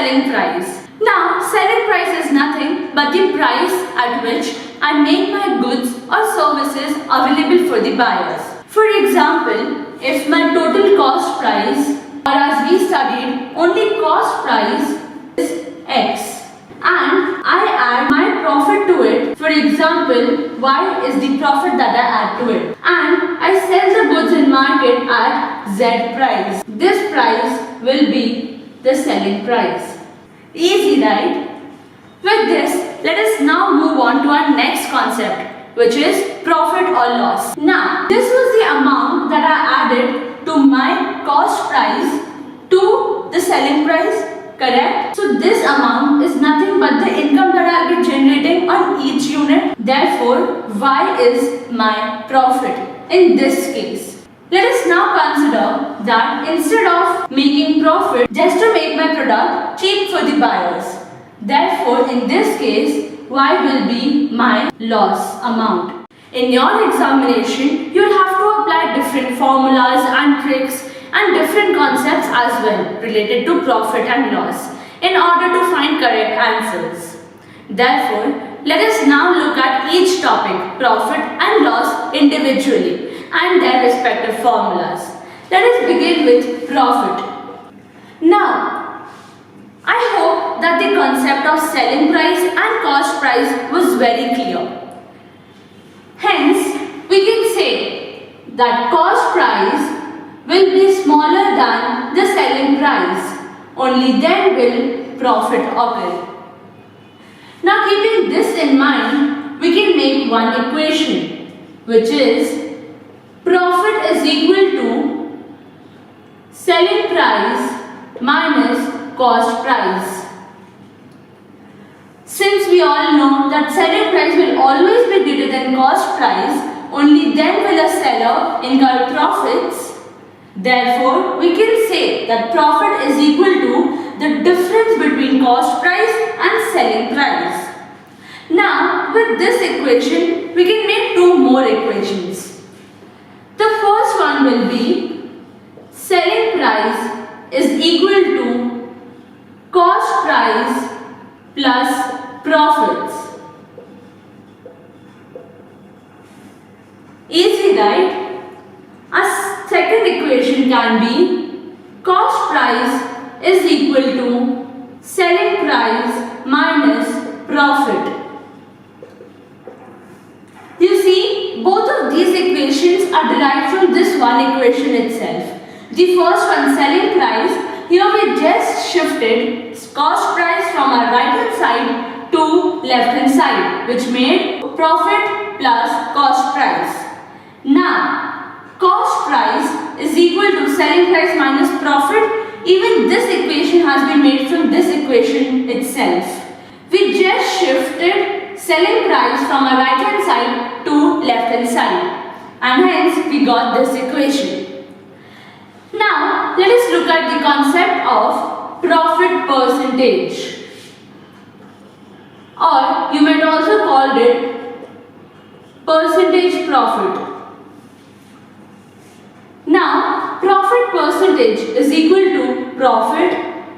selling price. Now, selling price is nothing but the price at which I make my goods or services available for the buyers. For example, if my total cost price, or as we studied, only cost price is X, and I add my profit to it. For example, Y is the profit that I add to it, and I sell the goods in market at Z price. This price will be the selling price. Easy, right? With this, let us now move on to our next concept, which is profit or loss. Now, this was the amount that I added to my cost price to the selling price, correct? So this amount is nothing but the income that I will be generating on each unit. Therefore, Y is my profit in this case. Let us now consider that instead of making profit just to make my product cheap for the buyers, therefore in this case Y will be my loss amount. In your examination, you will have to apply different formulas and tricks and different concepts as well related to profit and loss in order to find correct answers. Therefore, let us now look at each topic, profit and loss, individually and their respective formulas. Let us begin with profit. Now, I hope that the concept of selling price and cost price was very clear. Hence, we can say that cost price will be smaller than the selling price. Only then will profit occur. Now, keeping this in mind, we can make one equation, which is profit is equal to selling price minus cost price. Since we all know that selling price will always be greater than cost price, only then will a seller incur profits. Therefore, we can say that profit is equal to the difference between cost price and selling price. Now, with this equation, we can make two more equations. The first one will be selling price is equal to cost price plus profits. Easy, right? A second equation can be cost price is equal to selling price minus profit. You see, both of these equations are derived from this one equation itself. The first one, selling price, here we just shifted cost price from our right hand side to left hand side, which made profit plus cost price. Now, cost price is equal to selling price minus profit. Even this equation has been made from this equation itself. We just shifted selling price from our right hand side to left hand side, and hence we got this equation. Now let us look at the concept of profit percentage, or you might also call it percentage profit. Now, profit percentage is equal to profit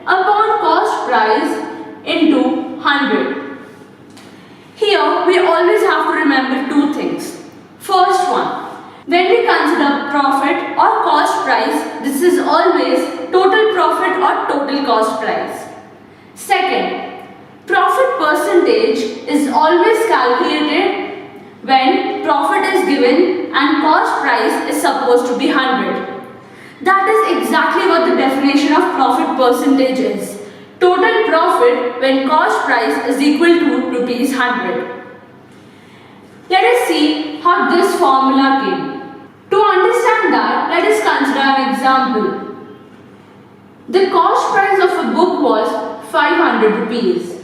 upon cost price into 100. Here, we always have to remember two things. First one, when we consider profit or cost price, this is always total profit or total cost price. Second, profit percentage is always calculated when profit is given and cost price is supposed to be 100. That is exactly what the definition of profit percentage is. Total profit when cost price is equal to rupees 100. Let us see how this formula came. To understand that, let us consider an example. The cost price of a book was 500 rupees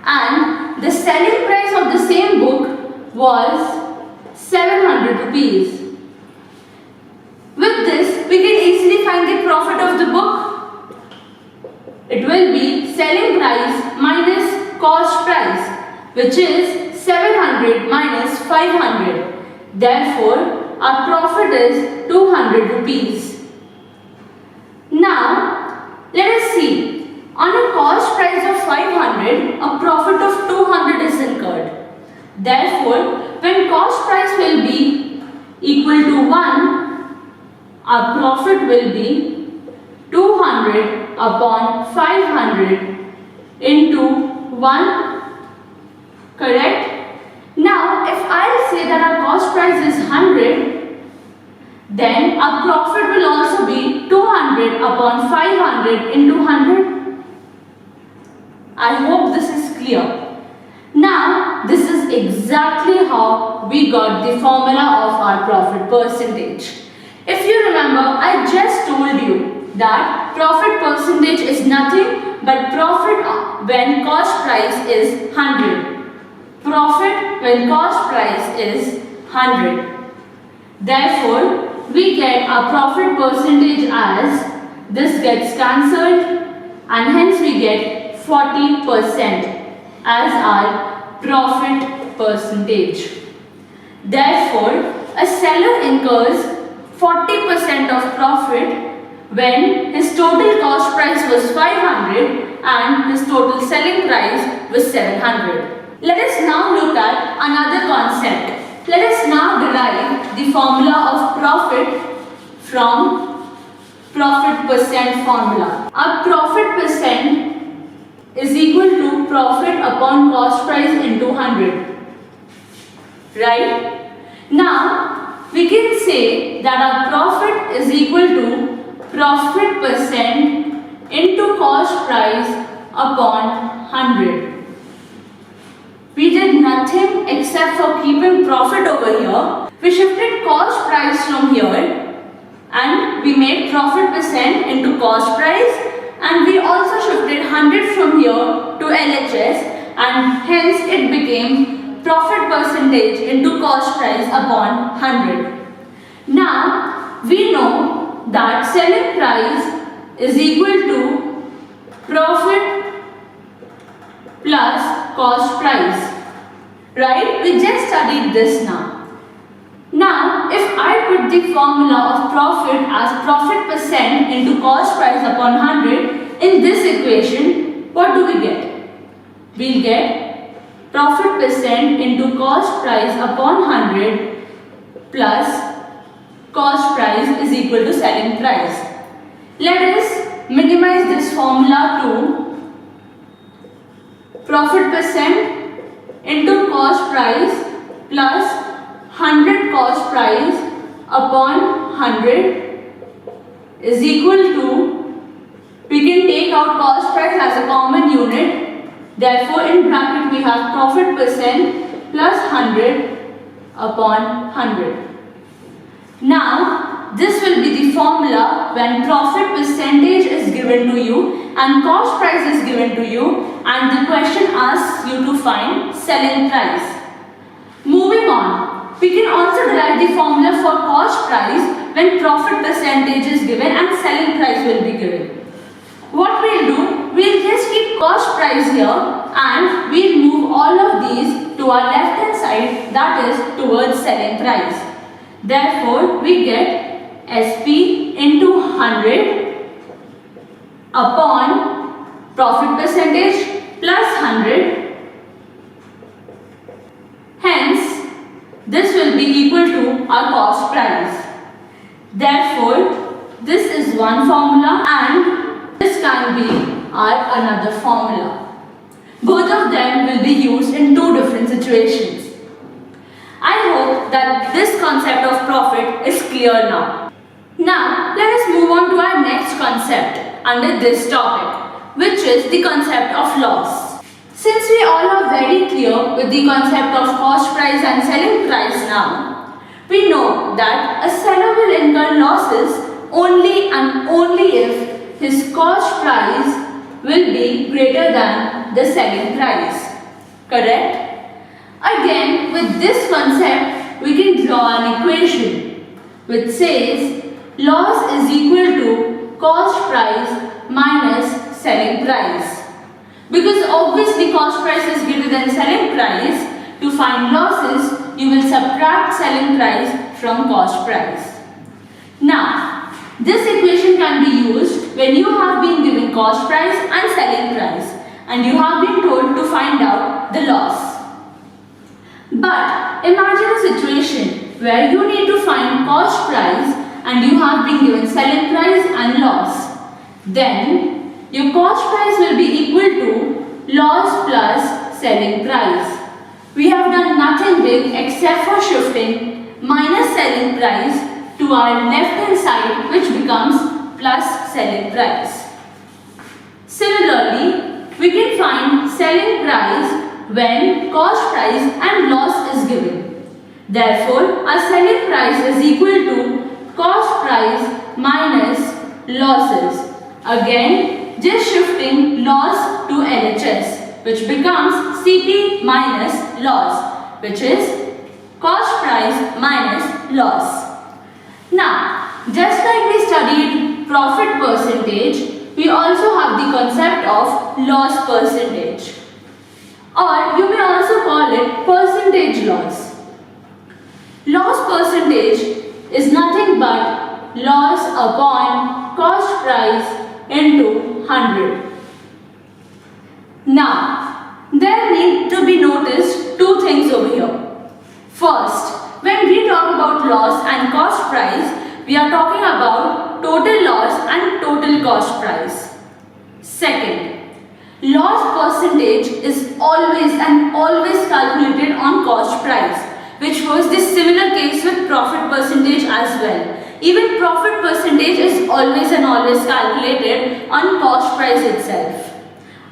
and the selling price of the same book was 700 rupees. With this, we can easily find the profit of the book. It will be selling price minus cost price, which is 700 minus 500. Therefore, our profit is 200 rupees. Now, let us see. On a cost price of 500, a profit of 200 is incurred. Therefore, when cost price will be equal to 1, our profit will be 200 upon 500 into 1. Correct? Now, if I say that our cost price is 100, then our profit will also be 200 upon 500 into 100. I hope this is clear. Now, this is exactly how we got the formula of our profit percentage. If you remember, I just told you that profit percentage is nothing but profit when cost price is 100. Profit when cost price is 100. Therefore, we get our profit percentage as this gets cancelled and hence we get 40% as our profit percentage. Therefore, a seller incurs 40% of profit when his total cost price was 500 and his total selling price was 700. Let us now look at another concept. Let us now derive the formula of profit from profit percent formula. Our profit percent is equal to profit upon cost price into 100. Right? Now, we can say that our profit is equal to profit percent into cost price upon 100. We did nothing except for keeping profit over here. We shifted cost price from here and we made profit percent into cost price, and we also shifted 100 from here to LHS, and hence it became profit percentage into cost price upon 100. Now, we know that selling price is equal to profit plus cost price. Right? We just studied this now. Now, if I put the formula of profit as profit percent into cost price upon 100 in this equation, what do we get? We'll get profit percent into cost price upon 100 plus cost price is equal to selling price. Let us minimize this formula to profit percent into cost price plus 100 cost price upon 100 is equal to, we can take out cost price as a common unit. Therefore, in bracket we have profit percent plus 100 upon 100. Now, this will be the formula when profit percentage is given to you and cost price is given to you and the question asks you to find selling price. Moving on, we can also derive the formula for cost price when profit percentage is given and selling price will be given. What we'll do, we'll just keep cost price here and we'll move all of these to our left hand side, that is towards selling price. Therefore, we get SP into 100 upon profit percentage plus 100. Hence, this will be equal to our cost price. Therefore, this is one formula and this can be our another formula. Both of them will be used in two different situations. I hope that this concept of profit is clear now. Now, let us move on to our next concept under this topic, which is the concept of loss. Since we all are very clear with the concept of cost price and selling price now, we know that a seller will incur losses only and only if his cost price will be greater than the selling price. Correct? Again, with this concept, we can draw an equation which says loss is equal to cost price minus selling price. Because obviously cost price is greater than selling price, to find losses, you will subtract selling price from cost price. Now, this equation can be used when you have been given cost price and selling price and you have been told to find out the loss. But imagine a situation where you need to find cost price and you have been given selling price and loss. Then your cost price will be equal to loss plus selling price. We have done nothing big except for shifting minus selling price to our left hand side, which becomes plus selling price. Similarly, we can find selling price when cost price and loss is given. Therefore, our selling price is equal to cost price minus losses. Again, just shifting loss to LHS, which becomes CP minus loss, which is cost price minus loss. Now, just like we studied profit percentage, we also have the concept of loss percentage. Or you may also call it percentage loss. Loss percentage is nothing but loss upon cost price into 100. Now, there need to be noticed two things over here. First, when we talk about loss and cost price, we are talking about total loss and total cost price. Second, loss percentage is always calculated on cost price, which was the similar case with profit percentage as well. Even profit percentage is always calculated on cost price itself,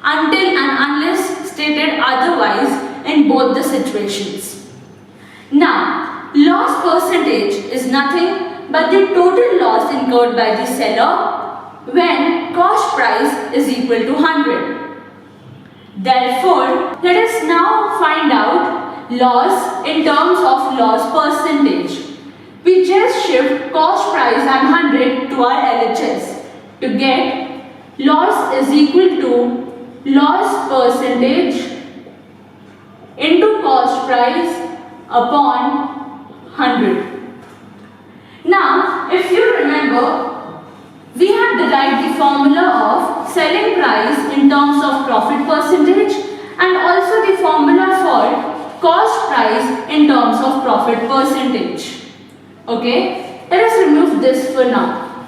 until and unless stated otherwise in both the situations. Now, loss percentage is nothing but the total loss incurred by the seller when cost price is equal to 100. Therefore, let us now find out loss in terms of loss percentage. We just shift cost price and 100 to our LHS to get loss is equal to loss percentage into cost price upon 100. Now, if you remember, we have derived the formula of selling price in terms of profit percentage and also the formula for cost price in terms of profit percentage. Okay, let us remove this for now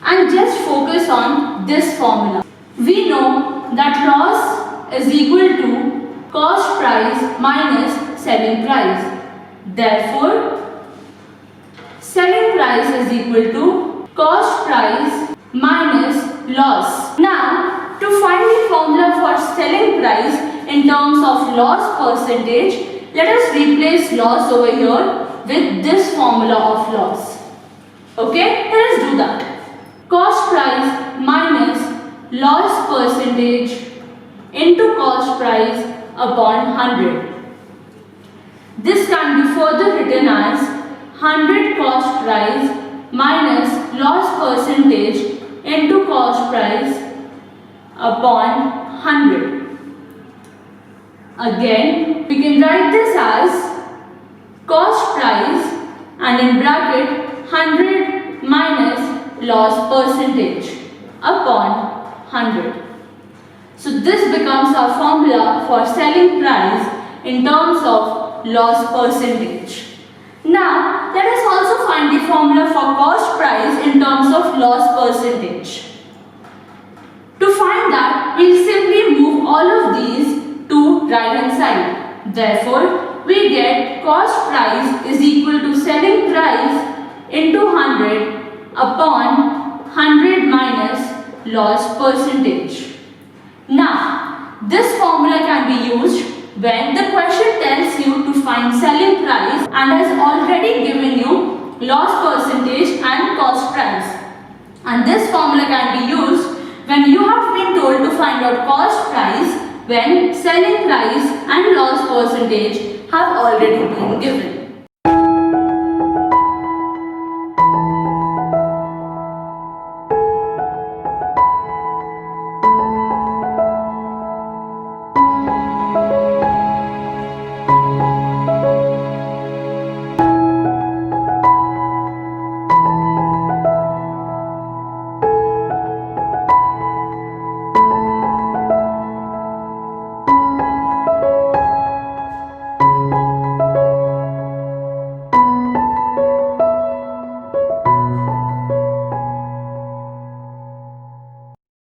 and just focus on this formula. We know that loss is equal to cost price minus selling price. Therefore, selling price is equal to cost price minus loss. Now, to find the formula for selling price in terms of loss percentage, let us replace loss over here with this formula of loss. Okay, let us do that. Cost price minus loss percentage into cost price upon 100. This can be further written as 100 cost price minus loss percentage into cost price upon 100. Again, we can write this as cost price and in bracket 100 minus loss percentage upon 100. So this becomes our formula for selling price in terms of loss percentage. Now, let us also find the formula for cost price in terms of loss percentage. To find that, we will simply move all of these to right hand side. Therefore, we get cost price is equal to selling price into 100 upon 100 minus loss percentage. Now, this formula can be used when the question tells you to find selling price and has already given you loss percentage and cost price. And this formula can be used when you have been told to find out cost price when selling price and loss percentage have already been given.